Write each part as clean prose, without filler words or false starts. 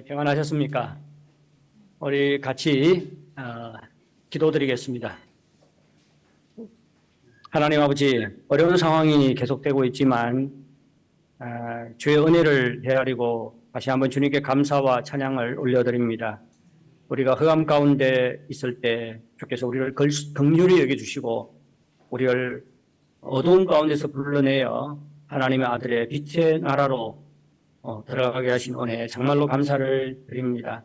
평안하셨습니까? 우리 같이 기도드리겠습니다. 하나님 아버지, 어려운 상황이 계속되고 있지만 주의 은혜를 헤아리고 다시 한번 주님께 감사와 찬양을 올려드립니다. 우리가 흑암 가운데 있을 때 주께서 우리를 긍휼히 여겨주시고 우리를 어두운 가운데서 불러내어 하나님의 아들의 빛의 나라로 들어가게 하신 은혜에 정말로 감사를 드립니다.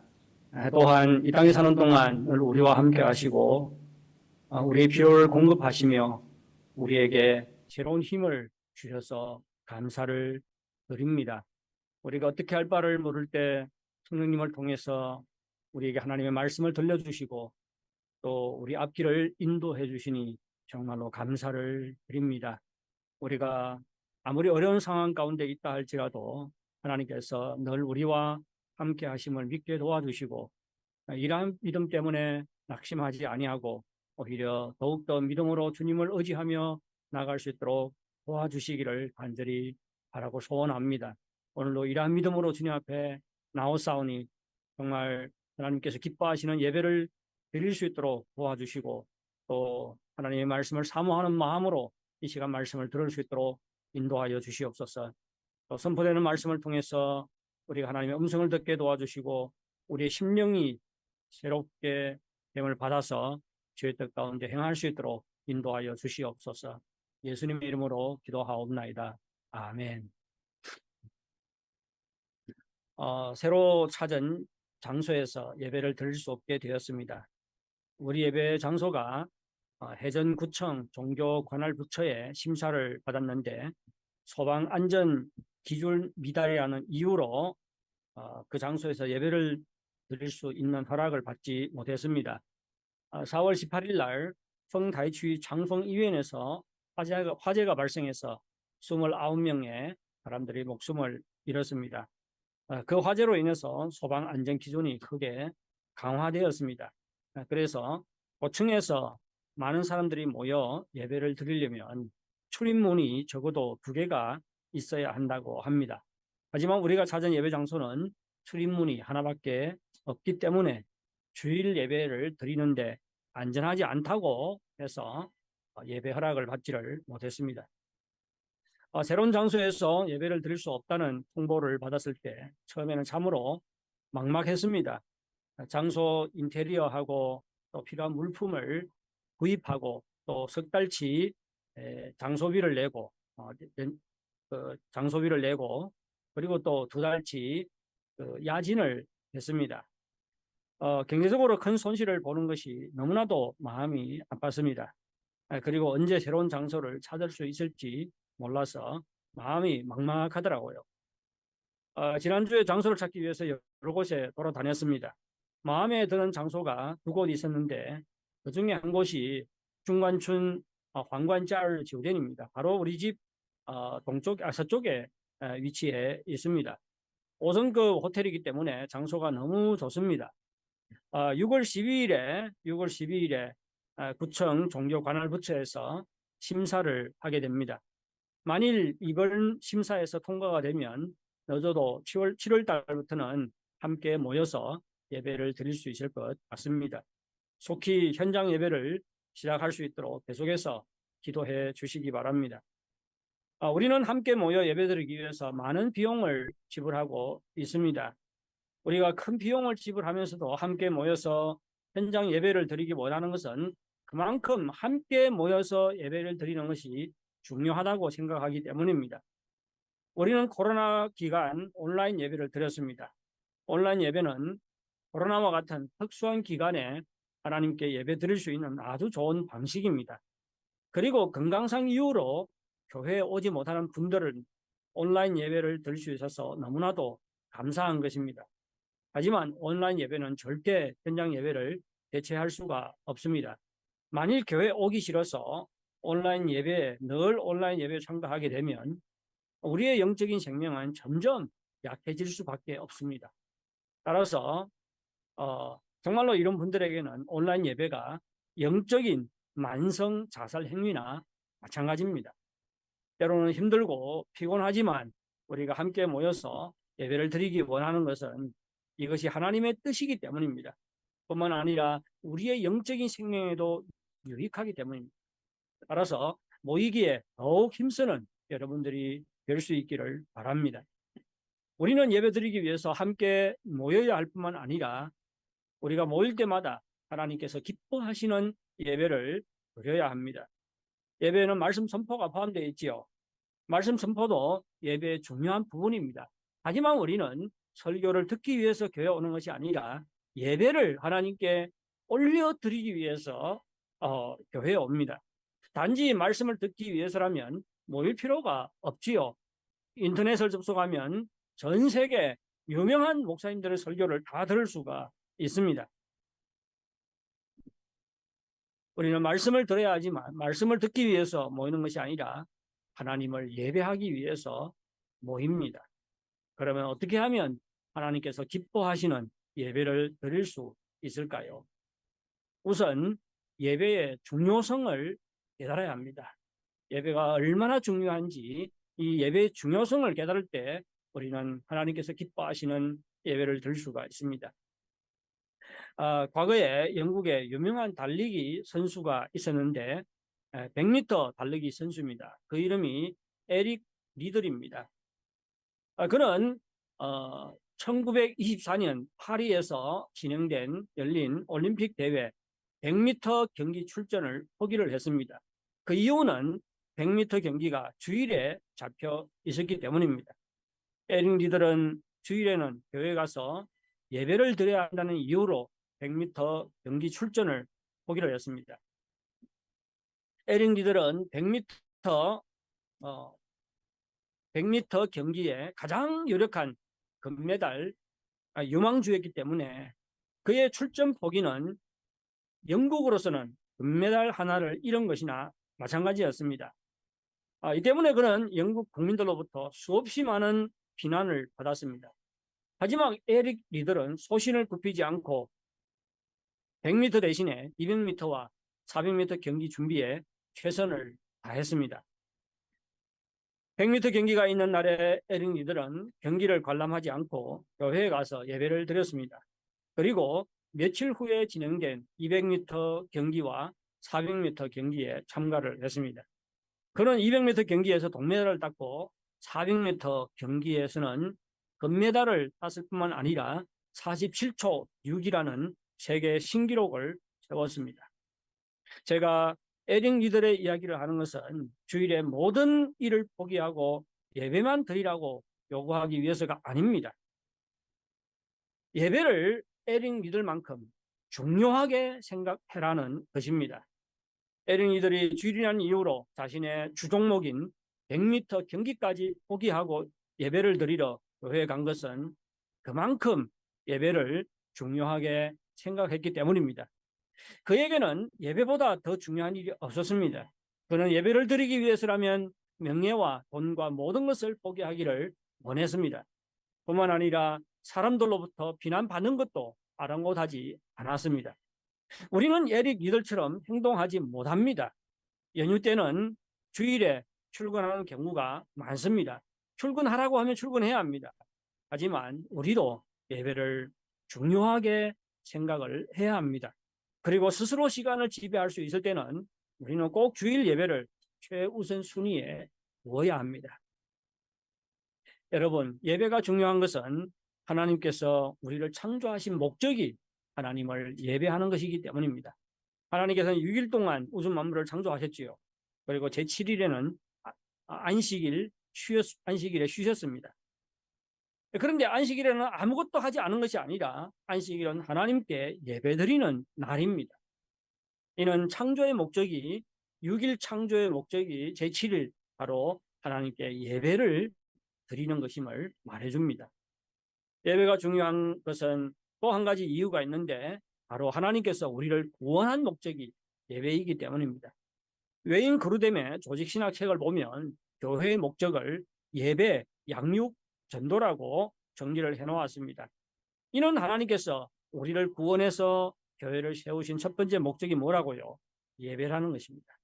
또한 이 땅에 사는 동안 늘 우리와 함께 하시고 우리의 필요를 공급하시며 우리에게 새로운 힘을 주셔서 감사를 드립니다. 우리가 어떻게 할 바를 모를 때 성령님을 통해서 우리에게 하나님의 말씀을 들려주시고 또 우리 앞길을 인도해 주시니 정말로 감사를 드립니다. 우리가 아무리 어려운 상황 가운데 있다 할지라도 하나님께서 늘 우리와 함께 하심을 믿게 도와주시고 이러한 믿음 때문에 낙심하지 아니하고 오히려 더욱더 믿음으로 주님을 의지하며 나갈 수 있도록 도와주시기를 간절히 바라고 소원합니다. 오늘도 이러한 믿음으로 주님 앞에 나오사오니 정말 하나님께서 기뻐하시는 예배를 드릴 수 있도록 도와주시고 또 하나님의 말씀을 사모하는 마음으로 이 시간 말씀을 들을 수 있도록 인도하여 주시옵소서. 또 선포되는 말씀을 통해서 우리가 하나님의 음성을 듣게 도와주시고 우리의 심령이 새롭게 됨을 받아서 주의 뜻 가운데 행할 수 있도록 인도하여 주시옵소서. 예수님의 이름으로 기도하옵나이다. 아멘. 새로 찾은 장소에서 예배를 드릴 수 없게 되었습니다. 우리 예배 장소가 해전구청 종교관할부처의 심사를 받았는데 소방안전 기준 미달이라는 이유로 그 장소에서 예배를 드릴 수 있는 허락을 받지 못했습니다. 4월 18일 날 펑다이区 장펑医院에서 화재가 발생해서 29명의 사람들이 목숨을 잃었습니다. 그 화재로 인해서 소방 안전 기준이 크게 강화되었습니다. 그래서 고층에서 많은 사람들이 모여 예배를 드리려면 출입문이 적어도 2개가 있어야 한다고 합니다. 하지만 우리가 찾은 예배 장소는 출입문이 하나밖에 없기 때문에 주일 예배를 드리는데 안전하지 않다고 해서 예배 허락을 받지를 못했습니다. 새로운 장소에서 예배를 드릴 수 없다는 통보를 받았을 때 처음에는 참으로 막막했습니다. 장소 인테리어하고 또 필요한 물품을 구입하고 또 석 달치 장소비를 내고 장소비를 내고 그리고 또 2달치 야진을 했습니다. 경제적으로 큰 손실을 보는 것이 너무나도 마음이 아팠습니다. 그리고 언제 새로운 장소를 찾을 수 있을지 몰라서 마음이 막막하더라고요. 지난주에 장소를 찾기 위해서 여러 곳에 돌아다녔습니다. 마음에 드는 장소가 2곳 있었는데 그 중에 한 곳이 중관춘 황관짤 지우den입니다. 바로 우리 집 서쪽에 위치해 있습니다. 5성급 호텔이기 때문에 장소가 너무 좋습니다. 6월 12일에 구청 종교관할부처에서 심사를 하게 됩니다. 만일 이번 심사에서 통과가 되면 늦어도 7월 달부터는 함께 모여서 예배를 드릴 수 있을 것 같습니다. 속히 현장 예배를 시작할 수 있도록 계속해서 기도해 주시기 바랍니다. 우리는 함께 모여 예배드리기 위해서 많은 비용을 지불하고 있습니다. 우리가 큰 비용을 지불하면서도 함께 모여서 현장 예배를 드리기 원하는 것은 그만큼 함께 모여서 예배를 드리는 것이 중요하다고 생각하기 때문입니다. 우리는 코로나 기간 온라인 예배를 드렸습니다. 온라인 예배는 코로나와 같은 특수한 기간에 하나님께 예배 드릴 수 있는 아주 좋은 방식입니다. 그리고 건강상 이유로 교회에 오지 못하는 분들은 온라인 예배를 드릴 수 있어서 너무나도 감사한 것입니다. 하지만 온라인 예배는 절대 현장 예배를 대체할 수가 없습니다. 만일 교회에 오기 싫어서 늘 온라인 예배에 참가하게 되면 우리의 영적인 생명은 점점 약해질 수밖에 없습니다. 따라서 정말로 이런 분들에게는 온라인 예배가 영적인 만성 자살 행위나 마찬가지입니다. 때로는 힘들고 피곤하지만 우리가 함께 모여서 예배를 드리기 원하는 것은 이것이 하나님의 뜻이기 때문입니다. 뿐만 아니라 우리의 영적인 생명에도 유익하기 때문입니다. 따라서 모이기에 더욱 힘쓰는 여러분들이 될 수 있기를 바랍니다. 우리는 예배드리기 위해서 함께 모여야 할 뿐만 아니라 우리가 모일 때마다 하나님께서 기뻐하시는 예배를 드려야 합니다. 예배는 말씀 선포가 포함되어 있지요. 말씀 선포도 예배의 중요한 부분입니다. 하지만 우리는 설교를 듣기 위해서 교회 오는 것이 아니라 예배를 하나님께 올려드리기 위해서 교회에 옵니다. 단지 말씀을 듣기 위해서라면 모일 필요가 없지요. 인터넷을 접속하면 전 세계 유명한 목사님들의 설교를 다 들을 수가 있습니다. 우리는 말씀을 들어야 하지만 말씀을 듣기 위해서 모이는 것이 아니라 하나님을 예배하기 위해서 모입니다. 그러면 어떻게 하면 하나님께서 기뻐하시는 예배를 드릴 수 있을까요? 우선 예배의 중요성을 깨달아야 합니다. 예배가 얼마나 중요한지 이 예배의 중요성을 깨달을 때 우리는 하나님께서 기뻐하시는 예배를 드릴 수가 있습니다. 과거에 영국에 유명한 달리기 선수가 있었는데 100m 달리기 선수입니다. 그 이름이 에릭 리들입니다. 그는 1924년 파리에서 열린 올림픽 대회 100m 경기 출전을 포기를 했습니다. 그 이유는 100m 경기가 주일에 잡혀 있었기 때문입니다. 에릭 리들은 주일에는 교회에 가서 예배를 드려야 한다는 이유로 100m 경기 출전을 포기를 했습니다. 에릭 리들은 100m 경기에 가장 유력한 금메달 유망주였기 때문에 그의 출전 포기는 영국으로서는 금메달 하나를 잃은 것이나 마찬가지였습니다. 이 때문에 그는 영국 국민들로부터 수없이 많은 비난을 받았습니다. 하지만 에릭 리들은 소신을 굽히지 않고 100m 대신에 200m와 400m 경기 준비에 최선을 다했습니다. 100m 경기가 있는 날에 에릭 리들은 경기를 관람하지 않고 교회에 가서 예배를 드렸습니다. 그리고 며칠 후에 진행된 200m 경기와 400m 경기에 참가를 했습니다. 그는 200m 경기에서 동메달을 땄고 400m 경기에서는 금메달을 땄을 뿐만 아니라 47초 6이라는 세계 신기록을 세웠습니다. 제가 에릭 리들의 이야기를 하는 것은 주일에 모든 일을 포기하고 예배만 드리라고 요구하기 위해서가 아닙니다. 예배를 에릭 리들만큼 중요하게 생각해라는 것입니다. 에릭 리들이 주일이라는 이유로 자신의 주종목인 100m 경기까지 포기하고 예배를 드리러 교회에 간 것은 그만큼 예배를 중요하게 생각했기 때문입니다. 그에게는 예배보다 더 중요한 일이 없었습니다. 그는 예배를 드리기 위해서라면 명예와 돈과 모든 것을 포기하기를 원했습니다. 뿐만 아니라 사람들로부터 비난받는 것도 아랑곳하지 않았습니다. 우리는 에릭 리들처럼 행동하지 못합니다. 연휴 때는 주일에 출근하는 경우가 많습니다. 출근하라고 하면 출근해야 합니다. 하지만 우리도 예배를 중요하게 생각을 해야 합니다. 그리고 스스로 시간을 지배할 수 있을 때는 우리는 꼭 주일 예배를 최우선 순위에 두어야 합니다. 여러분, 예배가 중요한 것은 하나님께서 우리를 창조하신 목적이 하나님을 예배하는 것이기 때문입니다. 하나님께서는 6일 동안 우주 만물을 창조하셨지요. 그리고 제7일에는 안식일에 쉬셨습니다. 그런데 안식일에는 아무것도 하지 않은 것이 아니라 안식일은 하나님께 예배드리는 날입니다. 이는 창조의 목적이 6일 창조의 목적이 제7일 바로 하나님께 예배를 드리는 것임을 말해줍니다. 예배가 중요한 것은 또 한 가지 이유가 있는데 바로 하나님께서 우리를 구원한 목적이 예배이기 때문입니다. 외인 그루뎀의 조직신학 책을 보면 교회의 목적을 예배, 양육, 전도라고 정리를 해놓았습니다. 이는 하나님께서 우리를 구원해서 교회를 세우신 첫 번째 목적이 뭐라고요? 예배라는 것입니다.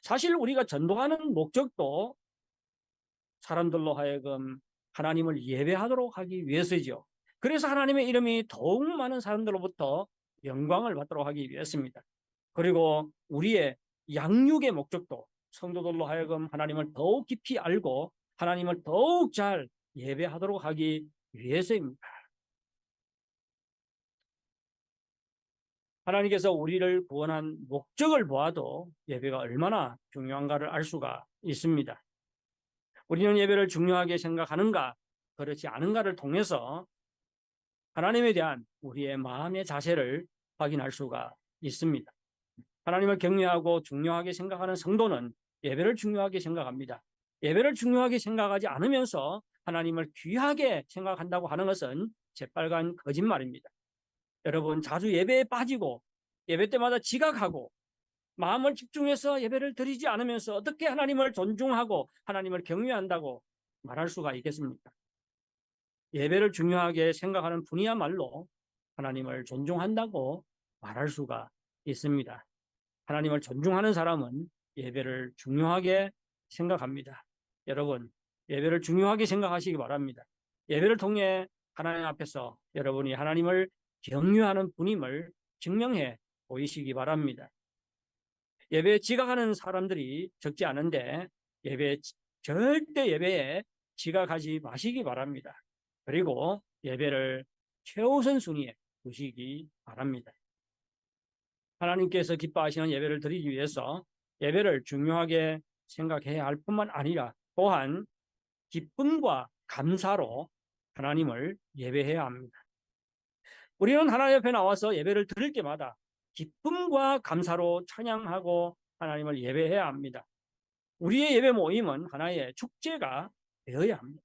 사실 우리가 전도하는 목적도 사람들로 하여금 하나님을 예배하도록 하기 위해서죠. 그래서 하나님의 이름이 더욱 많은 사람들로부터 영광을 받도록 하기 위해서입니다. 그리고 우리의 양육의 목적도 성도들로 하여금 하나님을 더욱 깊이 알고 하나님을 더욱 잘 예배하도록 하기 위해서입니다. 하나님께서 우리를 구원한 목적을 보아도 예배가 얼마나 중요한가를 알 수가 있습니다. 우리는 예배를 중요하게 생각하는가 그렇지 않은가를 통해서 하나님에 대한 우리의 마음의 자세를 확인할 수가 있습니다. 하나님을 경외하고 중요하게 생각하는 성도는 예배를 중요하게 생각합니다. 예배를 중요하게 생각하지 않으면서 하나님을 귀하게 생각한다고 하는 것은 새빨간 거짓말입니다. 여러분, 자주 예배에 빠지고 예배 때마다 지각하고 마음을 집중해서 예배를 드리지 않으면서 어떻게 하나님을 존중하고 하나님을 경외한다고 말할 수가 있겠습니까? 예배를 중요하게 생각하는 분이야말로 하나님을 존중한다고 말할 수가 있습니다. 하나님을 존중하는 사람은 예배를 중요하게 생각합니다. 여러분, 예배를 중요하게 생각하시기 바랍니다. 예배를 통해 하나님 앞에서 여러분이 하나님을 경외하는 분임을 증명해 보이시기 바랍니다. 예배에 지각하는 사람들이 적지 않은데 절대 예배에 지각하지 마시기 바랍니다. 그리고 예배를 최우선 순위에 두시기 바랍니다. 하나님께서 기뻐하시는 예배를 드리기 위해서 예배를 중요하게 생각해야 할 뿐만 아니라 또한 기쁨과 감사로 하나님을 예배해야 합니다. 우리는 하나님 앞에 나와서 예배를 드릴 때마다 기쁨과 감사로 찬양하고 하나님을 예배해야 합니다. 우리의 예배 모임은 하나의 축제가 되어야 합니다.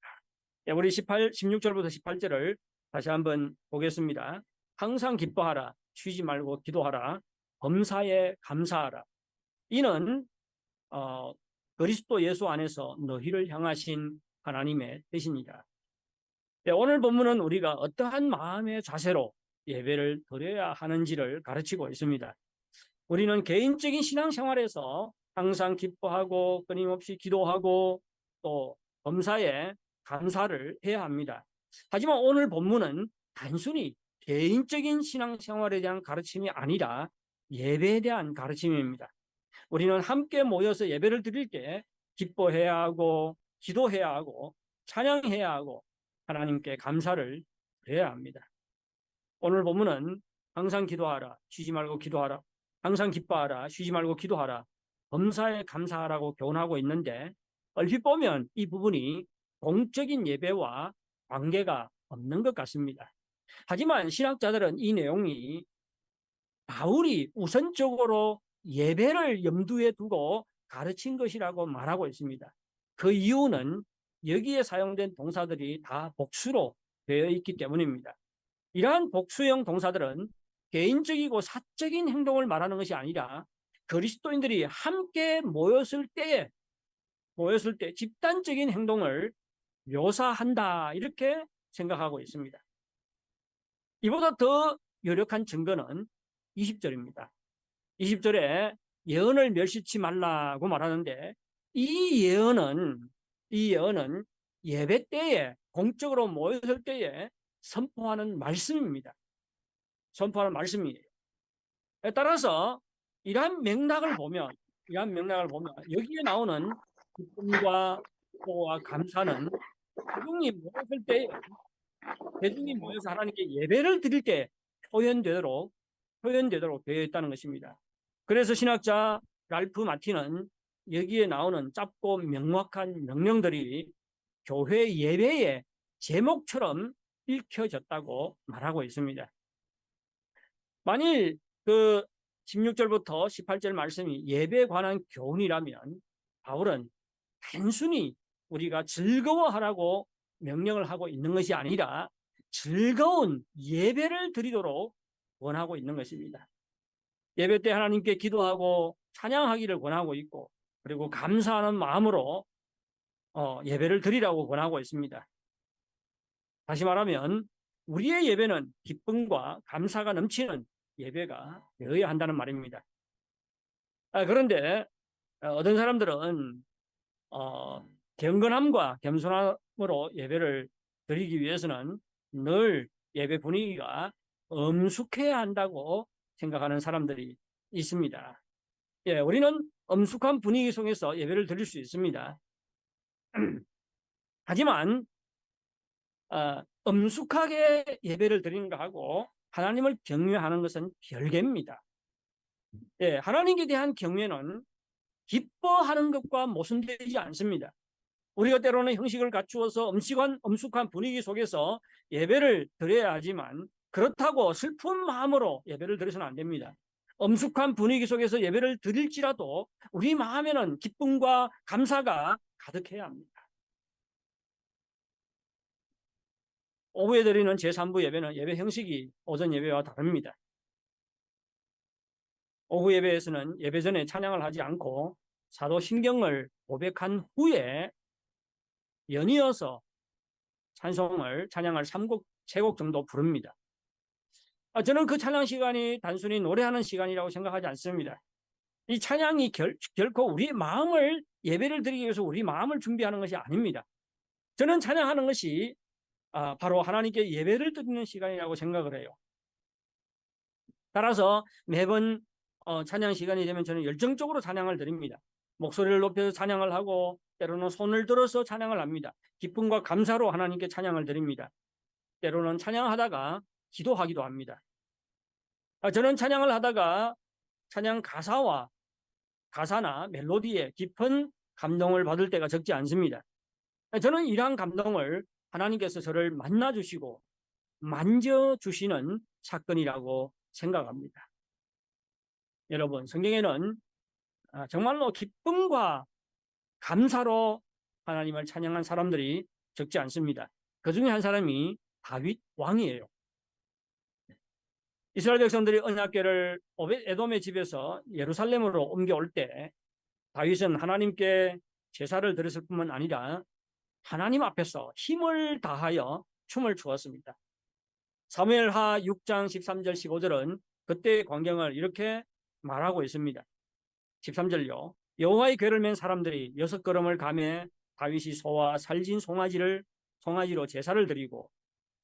우리 16절부터 18절을 다시 한번 보겠습니다. 항상 기뻐하라, 쉬지 말고 기도하라, 범사에 감사하라. 이는 그리스도 예수 안에서 너희를 향하신 하나님의 뜻입니다. 오늘 본문은 우리가 어떠한 마음의 자세로 예배를 드려야 하는지를 가르치고 있습니다. 우리는 개인적인 신앙생활에서 항상 기뻐하고 끊임없이 기도하고 또 범사에 감사를 해야 합니다. 하지만 오늘 본문은 단순히 개인적인 신앙생활에 대한 가르침이 아니라 예배에 대한 가르침입니다. 우리는 함께 모여서 예배를 드릴 때 기뻐해야 하고 기도해야 하고 찬양해야 하고 하나님께 감사를 드려야 합니다. 오늘 본문은 항상 기도하라, 쉬지 말고 기도하라, 항상 기뻐하라, 쉬지 말고 기도하라, 범사에 감사하라고 교훈하고 있는데 얼핏 보면 이 부분이 공적인 예배와 관계가 없는 것 같습니다. 하지만 신학자들은 이 내용이 바울이 우선적으로 예배를 염두에 두고 가르친 것이라고 말하고 있습니다. 그 이유는 여기에 사용된 동사들이 다 복수로 되어 있기 때문입니다. 이러한 복수형 동사들은 개인적이고 사적인 행동을 말하는 것이 아니라 그리스도인들이 함께 모였을 때 집단적인 행동을 묘사한다 이렇게 생각하고 있습니다. 이보다 더 유력한 증거는 20절입니다. 20절에 예언을 멸시치 말라고 말하는데 이 예언은 예배 때에 공적으로 모였을 때에 선포하는 말씀입니다. 선포하는 말씀이에요. 따라서 이러한 맥락을 보면 여기에 나오는 기쁨과 기도와 감사는 대중이 모여서 하나님께 예배를 드릴 때 표현되도록 되어 있다는 것입니다. 그래서 신학자 랄프 마틴은 여기에 나오는 짧고 명확한 명령들이 교회 예배의 제목처럼 읽혀졌다고 말하고 있습니다. 만일 그 16절부터 18절 말씀이 예배에 관한 교훈이라면 바울은 단순히 우리가 즐거워하라고 명령을 하고 있는 것이 아니라 즐거운 예배를 드리도록 원하고 있는 것입니다. 예배 때 하나님께 기도하고 찬양하기를 권하고 있고 그리고 감사하는 마음으로 예배를 드리라고 권하고 있습니다. 다시 말하면 우리의 예배는 기쁨과 감사가 넘치는 예배가 되어야 한다는 말입니다. 그런데 어떤 사람들은 경건함과 겸손함으로 예배를 드리기 위해서는 늘 예배 분위기가 엄숙해야 한다고 생각하는 사람들이 있습니다. 예, 우리는 엄숙한 분위기 속에서 예배를 드릴 수 있습니다. 하지만 엄숙하게 예배를 드리는 것하고 하나님을 경외하는 것은 별개입니다. 예, 하나님께 대한 경외는 기뻐하는 것과 모순되지 않습니다. 우리가 때로는 형식을 갖추어서 엄숙한 분위기 속에서 예배를 드려야 하지만 그렇다고 슬픈 마음으로 예배를 드려서는 안 됩니다. 엄숙한 분위기 속에서 예배를 드릴지라도 우리 마음에는 기쁨과 감사가 가득해야 합니다. 오후에 드리는 제3부 예배는 예배 형식이 오전 예배와 다릅니다. 오후 예배에서는 예배 전에 찬양을 하지 않고 사도신경을 고백한 후에 연이어서 찬양을 3곡, 3곡 정도 부릅니다. 저는 그 찬양 시간이 단순히 노래하는 시간이라고 생각하지 않습니다. 이 찬양이 결코 우리 마음을 예배를 드리기 위해서 우리 마음을 준비하는 것이 아닙니다. 저는 찬양하는 것이 바로 하나님께 예배를 드리는 시간이라고 생각을 해요. 따라서 매번 찬양 시간이 되면 저는 열정적으로 찬양을 드립니다. 목소리를 높여서 찬양을 하고 때로는 손을 들어서 찬양을 합니다. 기쁨과 감사로 하나님께 찬양을 드립니다. 때로는 찬양하다가 기도하기도 합니다. 저는 찬양을 하다가 찬양 가사나 멜로디에 깊은 감동을 받을 때가 적지 않습니다. 저는 이러한 감동을 하나님께서 저를 만나주시고 만져주시는 사건이라고 생각합니다. 여러분, 성경에는 정말로 기쁨과 감사로 하나님을 찬양한 사람들이 적지 않습니다. 그 중에 한 사람이 다윗 왕이에요. 이스라엘 백성들이 언약궤를 에돔의 집에서 예루살렘으로 옮겨올 때 다윗은 하나님께 제사를 드렸을 뿐만 아니라 하나님 앞에서 힘을 다하여 춤을 추었습니다. 사무엘하 6장 13절 15절은 그때의 광경을 이렇게 말하고 있습니다. 13절요. 여호와의 궤를 맨 사람들이 6걸음을 가매 다윗이 소와 살진 송아지로 제사를 드리고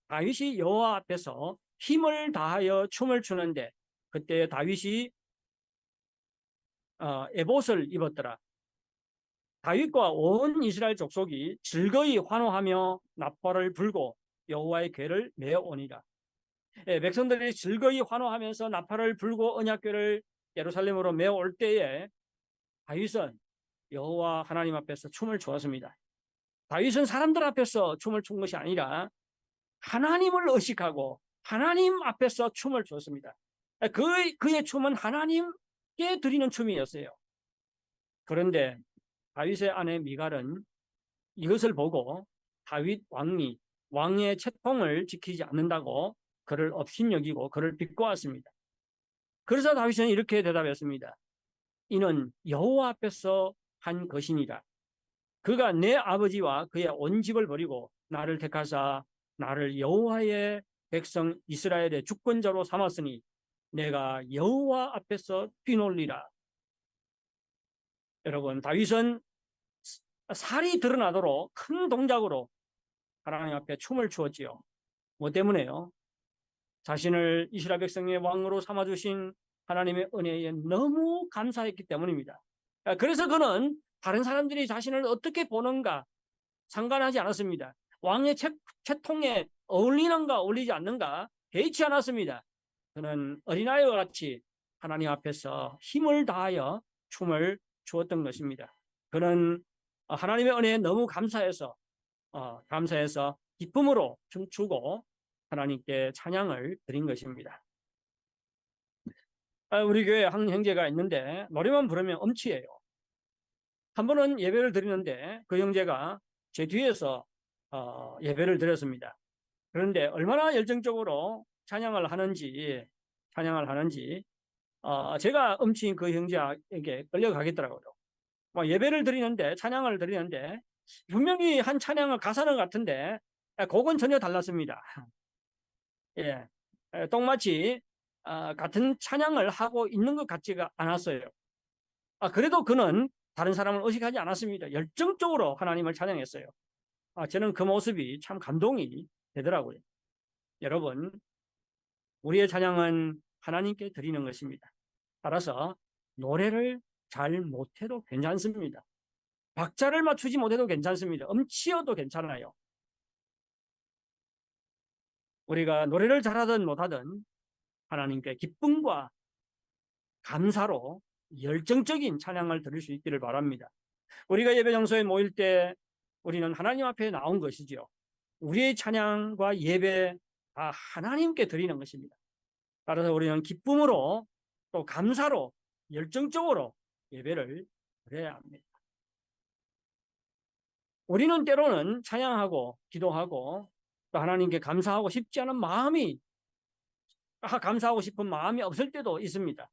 다윗이 여호와 앞에서 힘을 다하여 춤을 추는데 그때 다윗이 에봇을 입었더라. 다윗과 온 이스라엘 족속이 즐거이 환호하며 나팔을 불고 여호와의 궤를 메어오니라. 백성들이 즐거이 환호하면서 나팔을 불고 언약궤를 예루살렘으로 메어올 때에 다윗은 여호와 하나님 앞에서 춤을 추었습니다. 다윗은 사람들 앞에서 춤을 춘 것이 아니라 하나님을 의식하고 하나님 앞에서 춤을 추었습니다. 그의 춤은 하나님께 드리는 춤이었어요. 그런데 다윗의 아내 미갈은 이것을 보고 다윗 왕의 채통을 지키지 않는다고 그를 업신여기고 그를 비꼬았습니다. 그래서 다윗은 이렇게 대답했습니다. 이는 여호와 앞에서 한 것이니라. 그가 내 아버지와 그의 온 집을 버리고 나를 택하사 나를 여호와의 백성 이스라엘의 주권자로 삼았으니 내가 여호와 앞에서 뛰놀리라. 여러분, 다윗은 살이 드러나도록 큰 동작으로 하나님 앞에 춤을 추었지요. 뭐 때문에요? 자신을 이스라엘 백성의 왕으로 삼아주신 하나님의 은혜에 너무 감사했기 때문입니다. 그래서 그는 다른 사람들이 자신을 어떻게 보는가 상관하지 않았습니다. 왕의 채통에 어울리는가 어울리지 않는가 개의치 않았습니다. 그는 어린아이와 같이 하나님 앞에서 힘을 다하여 춤을 추었던 것입니다. 그는 하나님의 은혜에 너무 감사해서 기쁨으로 춤추고 하나님께 찬양을 드린 것입니다. 우리 교회에 한 형제가 있는데 노래만 부르면 엄치예요. 한 번은 예배를 드리는데 그 형제가 제 뒤에서 예배를 드렸습니다. 그런데 얼마나 열정적으로 찬양을 하는지 제가 엄치인 그 형제에게 끌려가겠더라고요. 예배를 드리는데 찬양을 드리는데 분명히 한 찬양의 가사는 같은데 곡은 전혀 달랐습니다. 예, 똑같이 같은 찬양을 하고 있는 것 같지가 않았어요. 그래도 그는 다른 사람을 의식하지 않았습니다. 열정적으로 하나님을 찬양했어요. 저는 그 모습이 참 감동이 되더라고요. 여러분, 우리의 찬양은 하나님께 드리는 것입니다. 따라서 노래를 잘 못해도 괜찮습니다. 박자를 맞추지 못해도 괜찮습니다. 음치어도 괜찮아요. 우리가 노래를 잘하든 못하든 하나님께 기쁨과 감사로 열정적인 찬양을 드릴 수 있기를 바랍니다. 우리가 예배 장소에 모일 때 우리는 하나님 앞에 나온 것이지요. 우리의 찬양과 예배 다 하나님께 드리는 것입니다. 따라서 우리는 기쁨으로 또 감사로 열정적으로 예배를 드려야 합니다. 우리는 때로는 찬양하고 기도하고 또 하나님께 감사하고 싶지 않은 마음이 감사하고 싶은 마음이 없을 때도 있습니다.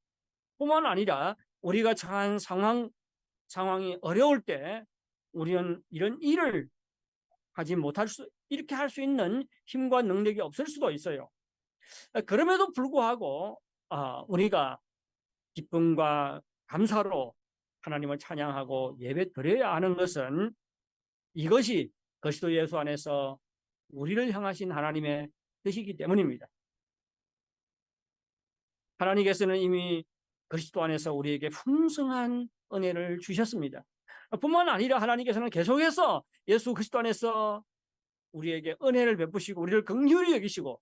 뿐만 아니라 우리가 처한 상황이 어려울 때 우리는 이런 일을 하지 못할 이렇게 할 수 있는 힘과 능력이 없을 수도 있어요. 그럼에도 불구하고 우리가 기쁨과 감사로 하나님을 찬양하고 예배 드려야 하는 것은 이것이 그리스도 예수 안에서 우리를 향하신 하나님의 뜻이기 때문입니다. 하나님께서는 이미 그리스도 안에서 우리에게 풍성한 은혜를 주셨습니다. 뿐만 아니라 하나님께서는 계속해서 예수 그리스도 안에서 우리에게 은혜를 베푸시고 우리를 긍휼히 여기시고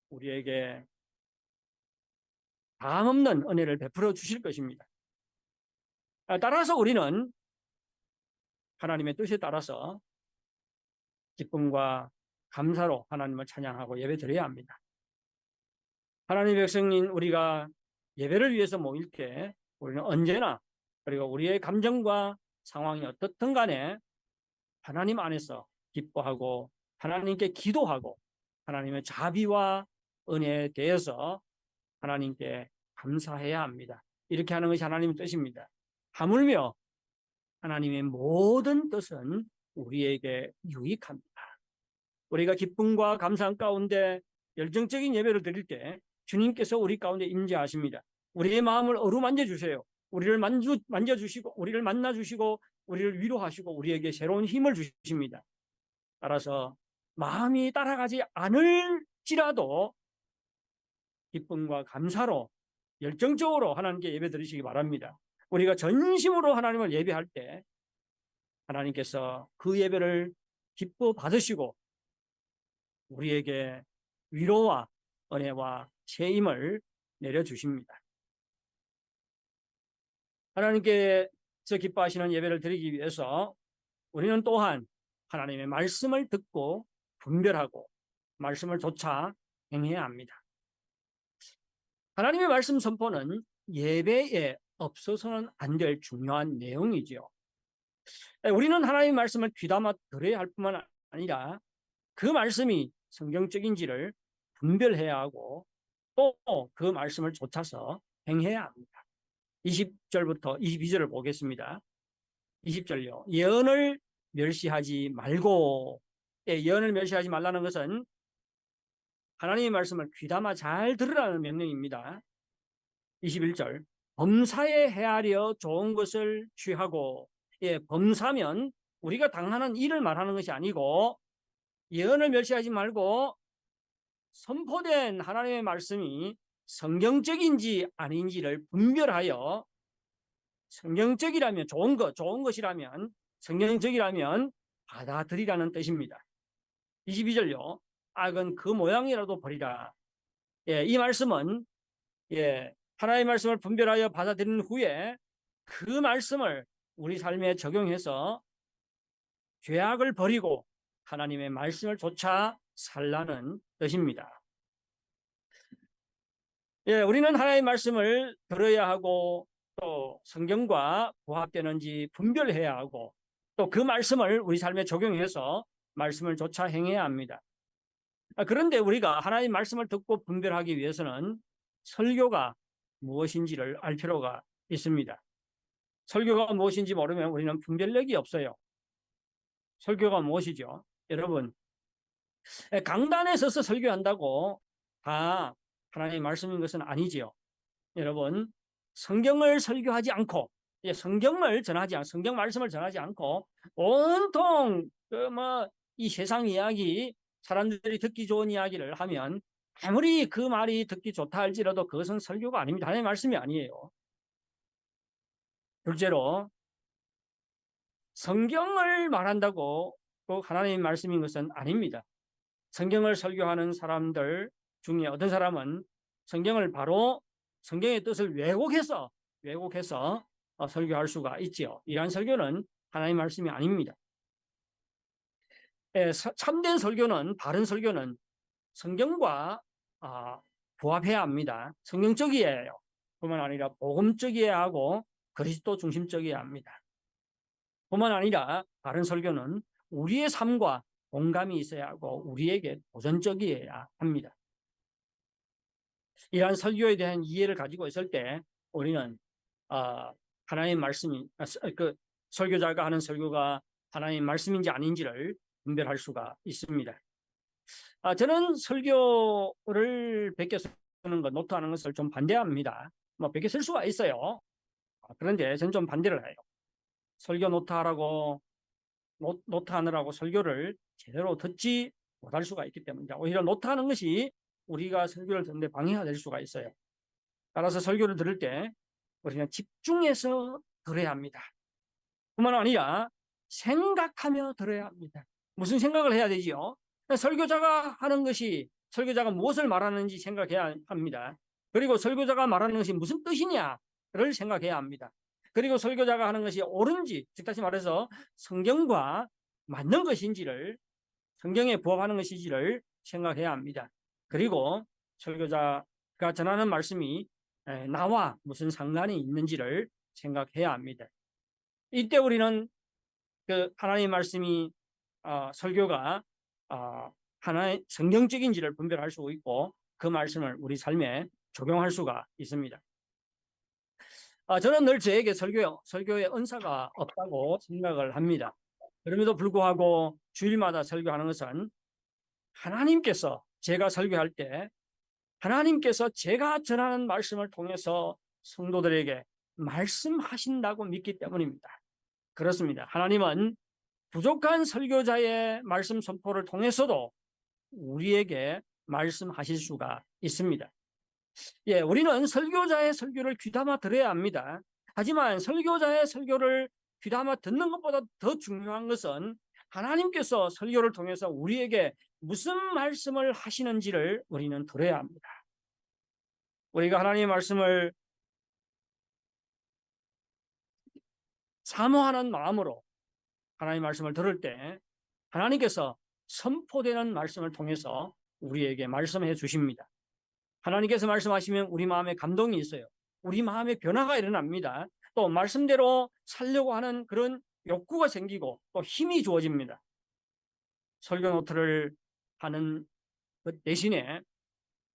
우리에게 다함없는 은혜를 베풀어 주실 것입니다. 따라서 우리는 하나님의 뜻에 따라서 기쁨과 감사로 하나님을 찬양하고 예배드려야 합니다. 하나님의 백성인 우리가 예배를 위해서 모일 때 우리는 언제나 그리고 우리의 감정과 상황이 어떻든 간에 하나님 안에서 기뻐하고 하나님께 기도하고 하나님의 자비와 은혜에 대해서 하나님께 감사해야 합니다. 이렇게 하는 것이 하나님의 뜻입니다. 하물며 하나님의 모든 뜻은 우리에게 유익합니다. 우리가 기쁨과 감사 가운데 열정적인 예배를 드릴 때 주님께서 우리 가운데 임재하십니다. 우리의 마음을 어루만져 주세요. 우리를 만져주시고 우리를 만나주시고 우리를 위로하시고 우리에게 새로운 힘을 주십니다. 따라서 마음이 따라가지 않을지라도 기쁨과 감사로 열정적으로 하나님께 예배 드리시기 바랍니다. 우리가 전심으로 하나님을 예배할 때 하나님께서 그 예배를 기뻐 받으시고 우리에게 위로와 은혜와 새 힘을 내려주십니다. 하나님께서 기뻐하시는 예배를 드리기 위해서 우리는 또한 하나님의 말씀을 듣고 분별하고 말씀을 조차 행해야 합니다. 하나님의 말씀 선포는 예배에 없어서는 안 될 중요한 내용이지요. 우리는 하나님의 말씀을 귀담아 들어야 할 뿐만 아니라 그 말씀이 성경적인지를 분별해야 하고 또 그 말씀을 쫓아서 행해야 합니다. 20절부터 22절을 보겠습니다. 20절요. 예언을 멸시하지 말고, 예언을 멸시하지 말라는 것은 하나님의 말씀을 귀담아 잘 들으라는 명령입니다. 21절. 범사에 헤아려 좋은 것을 취하고, 범사면 우리가 당하는 일을 말하는 것이 아니고 예언을 멸시하지 말고 선포된 하나님의 말씀이 성경적인지 아닌지를 분별하여 성경적이라면 좋은 것이라면 성경적이라면 받아들이라는 뜻입니다. 22절요. 악은 그 모양이라도 버리라. 이 말씀은 하나님의 말씀을 분별하여 받아들인 후에 그 말씀을 우리 삶에 적용해서 죄악을 버리고 하나님의 말씀을 쫓아 살라는 뜻입니다. 우리는 하나님의 말씀을 들어야 하고 또 성경과 부합되는지 분별해야 하고 또 그 말씀을 우리 삶에 적용해서 말씀을 쫓아 행해야 합니다. 그런데 우리가 하나님의 말씀을 듣고 분별하기 위해서는 설교가 무엇인지를 알 필요가 있습니다. 설교가 무엇인지 모르면 우리는 분별력이 없어요. 설교가 무엇이죠? 여러분, 강단에 서서 설교한다고 다 하나님의 말씀인 것은 아니지요. 여러분, 성경을 설교하지 않고 성경 말씀을 전하지 않고 온통 이 세상 이야기 사람들이 듣기 좋은 이야기를 하면 아무리 그 말이 듣기 좋다 할지라도 그것은 설교가 아닙니다. 하나님의 말씀이 아니에요. 둘째로 성경을 말한다고 꼭 하나님의 말씀인 것은 아닙니다. 성경을 설교하는 사람들 중에 어떤 사람은 성경을 바로 성경의 뜻을 왜곡해서 설교할 수가 있지요. 이러한 설교는 하나님의 말씀이 아닙니다. 참된 설교는, 바른 설교는 성경과 부합해야 합니다. 성경적이에요. 뿐만 아니라 복음적이어야 하고 그리스도 중심적이어야 합니다. 뿐만 아니라 바른 설교는 우리의 삶과 공감이 있어야 하고 우리에게 도전적이어야 합니다. 이러한 설교에 대한 이해를 가지고 있을 때 우리는 하나님의 말씀이 그 설교자가 하는 설교가 하나님의 말씀인지 아닌지를 분별할 수가 있습니다. 저는 설교를 베껴 쓰는 것, 노트하는 것을 좀 반대합니다. 뭐 베껴 쓸 수가 있어요. 그런데 저는 좀 반대를 해요. 설교 노트하라고 노트하느라고 설교를 제대로 듣지 못할 수가 있기 때문이다. 오히려 노트하는 것이 우리가 설교를 듣는데 방해가 될 수가 있어요. 따라서 설교를 들을 때 우리는 집중해서 들어야 합니다. 뿐만 아니라 생각하며 들어야 합니다. 무슨 생각을 해야 되지요? 설교자가 하는 것이 설교자가 무엇을 말하는지 생각해야 합니다. 그리고 설교자가 말하는 것이 무슨 뜻이냐를 생각해야 합니다. 그리고 설교자가 하는 것이 옳은지, 즉 다시 말해서 성경과 맞는 것인지를, 성경에 부합하는 것인지를 생각해야 합니다. 그리고 설교자가 전하는 말씀이 나와 무슨 상관이 있는지를 생각해야 합니다. 이때 우리는 그 하나님의 말씀이 설교가 하나의 성경적인지를 분별할 수 있고 그 말씀을 우리 삶에 적용할 수가 있습니다. 저는 늘 저에게 설교의 은사가 없다고 생각을 합니다. 그럼에도 불구하고 주일마다 설교하는 것은 하나님께서 제가 설교할 때 하나님께서 제가 전하는 말씀을 통해서 성도들에게 말씀하신다고 믿기 때문입니다. 그렇습니다. 하나님은 부족한 설교자의 말씀 선포를 통해서도 우리에게 말씀하실 수가 있습니다. 우리는 설교자의 설교를 귀담아 들어야 합니다. 하지만 설교자의 설교를 귀담아 듣는 것보다 더 중요한 것은 하나님께서 설교를 통해서 우리에게 무슨 말씀을 하시는지를 우리는 들어야 합니다. 우리가 하나님의 말씀을 사모하는 마음으로 하나님의 말씀을 들을 때 하나님께서 선포되는 말씀을 통해서 우리에게 말씀해 주십니다. 하나님께서 말씀하시면 우리 마음에 감동이 있어요. 우리 마음에 변화가 일어납니다. 또 말씀대로 살려고 하는 그런 욕구가 생기고 또 힘이 주어집니다. 설교 노트를 하는 그 대신에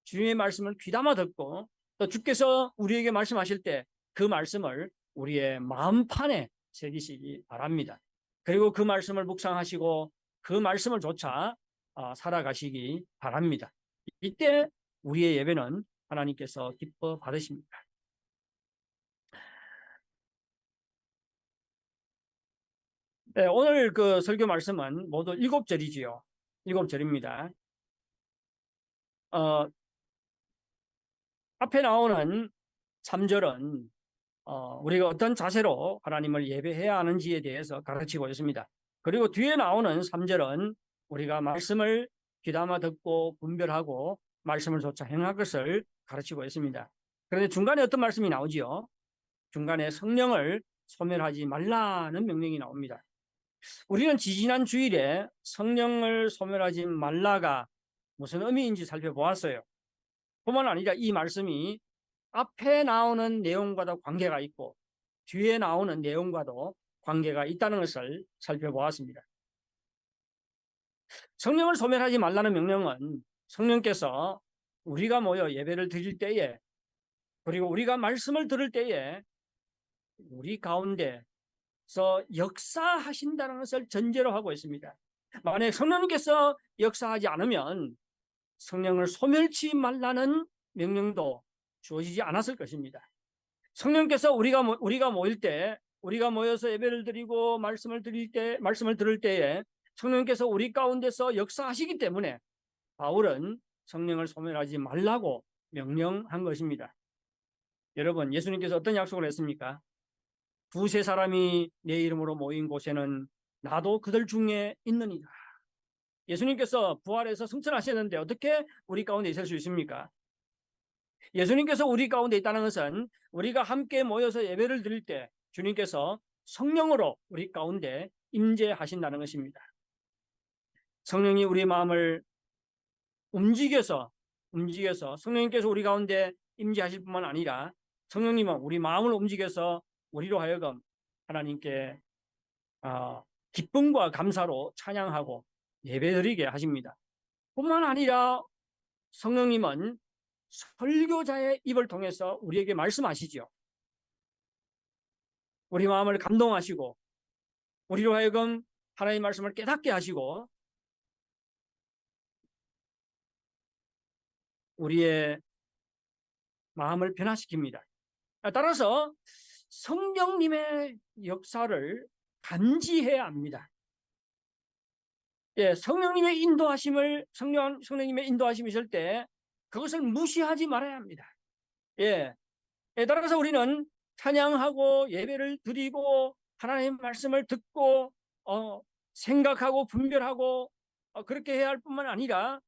주님의 말씀을 귀담아 듣고 또 주께서 우리에게 말씀하실 때 그 말씀을 우리의 마음판에 새기시기 바랍니다. 그리고 그 말씀을 묵상하시고 그 말씀을 조차 살아가시기 바랍니다. 이때 우리의 예배는 하나님께서 기뻐 받으십니다. 네, 오늘 그 설교 말씀은 모두 7절이지요. 7절입니다. 앞에 나오는 3절은 우리가 어떤 자세로 하나님을 예배해야 하는지에 대해서 가르치고 있습니다. 그리고 뒤에 나오는 3절은 우리가 말씀을 귀담아 듣고 분별하고 말씀을 조차 행할 것을 가르치고 있습니다. 그런데 중간에 어떤 말씀이 나오지요? 중간에 성령을 소멸하지 말라는 명령이 나옵니다. 우리는 지지난 주일에 성령을 소멸하지 말라가 무슨 의미인지 살펴보았어요. 뿐만 아니라 이 말씀이 앞에 나오는 내용과도 관계가 있고 뒤에 나오는 내용과도 관계가 있다는 것을 살펴보았습니다. 성령을 소멸하지 말라는 명령은 성령께서 우리가 모여 예배를 드릴 때에 그리고 우리가 말씀을 들을 때에 우리 가운데서 역사하신다는 것을 전제로 하고 있습니다. 만약 성령님께서 역사하지 않으면 성령을 소멸치 말라는 명령도 주어지지 않았을 것입니다. 성령께서 우리가 모일 때, 우리가 모여서 예배를 드리고 말씀을 들을 때에 성령님께서 우리 가운데서 역사하시기 때문에 바울은 성령을 소멸하지 말라고 명령한 것입니다. 여러분, 예수님께서 어떤 약속을 했습니까? 두세 사람이 내 이름으로 모인 곳에는 나도 그들 중에 있느니라. 예수님께서 부활해서 승천하셨는데 어떻게 우리 가운데 있을 수 있습니까? 예수님께서 우리 가운데 있다는 것은 우리가 함께 모여서 예배를 드릴 때 주님께서 성령으로 우리 가운데 임재하신다는 것입니다. 성령이 우리 마음을 움직여서 성령님께서 우리 가운데 임재하실 뿐만 아니라 성령님은 우리 마음을 움직여서 우리로 하여금 하나님께 기쁨과 감사로 찬양하고 예배드리게 하십니다. 뿐만 아니라 성령님은 설교자의 입을 통해서 우리에게 말씀하시죠. 우리 마음을 감동하시고 우리로 하여금 하나님의 말씀을 깨닫게 하시고 우리의 마음을 변화시킵니다. 따라서 성령님의 역사를 감지해야 합니다. 예, 성령님의 인도하심이 있을 때 그것을 무시하지 말아야 합니다. 예, 따라서 우리는 찬양하고 예배를 드리고 하나님의 말씀을 듣고 생각하고 분별하고 그렇게 해야 할 뿐만 아니라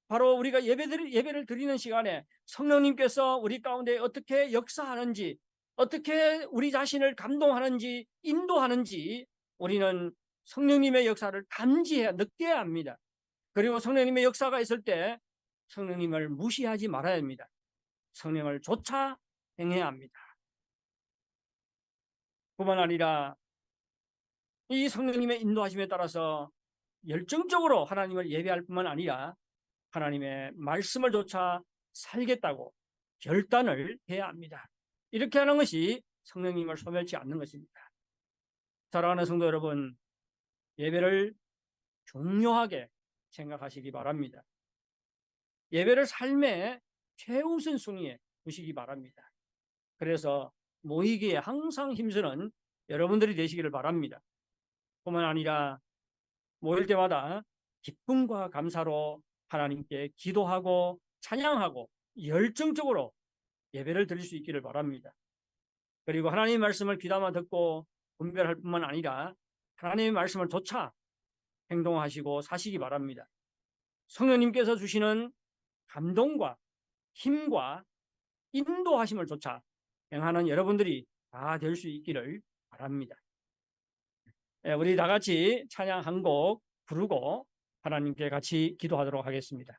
바로 우리가 예배를 드리는 시간에 성령님께서 우리 가운데 어떻게 역사하는지, 어떻게 우리 자신을 감동하는지, 인도하는지 우리는 성령님의 역사를 느껴야 합니다. 그리고 성령님의 역사가 있을 때 성령님을 무시하지 말아야 합니다. 성령을 쫓아 행해야 합니다. 뿐만 아니라 이 성령님의 인도하심에 따라서 열정적으로 하나님을 예배할 뿐만 아니라 하나님의 말씀을 쫓아 살겠다고 결단을 해야 합니다. 이렇게 하는 것이 성령님을 소멸치 않는 것입니다. 사랑하는 성도 여러분, 예배를 중요하게 생각하시기 바랍니다. 예배를 삶의 최우선 순위에 두시기 바랍니다. 그래서 모이기에 항상 힘쓰는 여러분들이 되시기를 바랍니다. 뿐만 아니라 모일 때마다 기쁨과 감사로 하나님께 기도하고 찬양하고 열정적으로 예배를 드릴 수 있기를 바랍니다. 그리고 하나님의 말씀을 귀담아 듣고 분별할 뿐만 아니라 하나님의 말씀을 쫓아 행동하시고 사시기 바랍니다. 성령님께서 주시는 감동과 힘과 인도하심을 쫓아 행하는 여러분들이 다 될 수 있기를 바랍니다. 우리 다 같이 찬양 한 곡 부르고 하나님께 같이 기도하도록 하겠습니다.